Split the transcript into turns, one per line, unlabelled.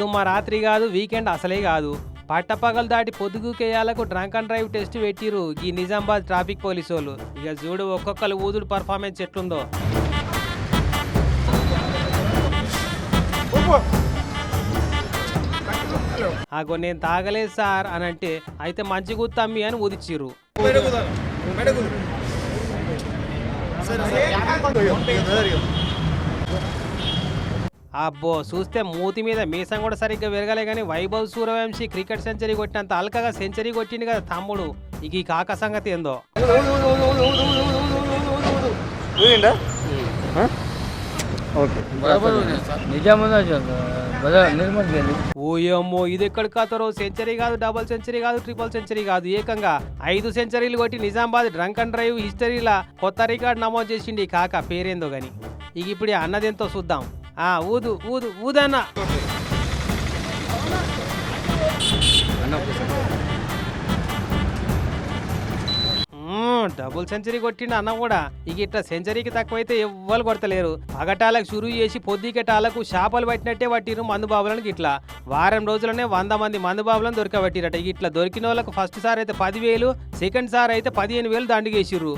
పొద్దుమ్మ రాత్రి కాదు, వీకెండ్ అసలే కాదు. పట్టపగలు దాటి పొద్దుగుకేయాలకు డ్రంక్ అండ్ డ్రైవ్ టెస్ట్ పెట్టిరు ఈ నిజామాబాద్ ట్రాఫిక్ పోలీసు వాళ్ళు. ఇక చూడు ఒక్కొక్కరు ఊదుడు పర్ఫార్మెన్స్ ఎట్లుందో. ఆగో నేను తాగలేదు సార్ అని అంటే, అయితే మంచి గుత్తమ్మి అని ఊదిచ్చిర్రు. అబ్బో చూస్తే మూతి మీద మీసం కూడా సరిగ్గా పెరగలే కానీ వైభవ్ సూర్యవంశీ క్రికెట్ సెంచరీ కొట్టినంత అల్కగా సెంచరీ కొట్టిండు కదా తమ్ముడు. ఇక ఈ కాక సంగతి ఏందో. ఓయమ్మో ఇది ఎక్కడ కాతారో. సెంచరీ కాదు, డబుల్ సెంచరీ కాదు, ట్రిపుల్ సెంచరీ కాదు, ఏకంగా 5 సెంచరీలు కొట్టి నిజామాబాద్ డ్రంక్ అండ్ డ్రైవ్ హిస్టరీలా కొత్త రికార్డు నమోదు చేసిండు ఈ కాక. పేరేందో గాని ఇక ఇప్పుడు అన్నదెంతో చూద్దాం. ఊదు ఊదు ఊదన్న. డబుల్ సెంచరీ కొట్టిండు అన్న కూడా. ఇక ఇట్లా సెంచరీకి తక్కువైతే ఎవ్వరు కొడతలేరు. పగటాలకు చురువు చేసి పొద్దుకెటాలకు చేపలు పట్టినట్టే పట్టిరు మందు బాబులను. ఇట్లా వారం రోజులనే 100 మంది మందు బాబులను దొరకబట్టిరట. ఇట్లా దొరికిన వాళ్ళకు ఫస్ట్ సార్ అయితే 10,000, సెకండ్ సార్ అయితే 15,000 దండుగేసిర్రు.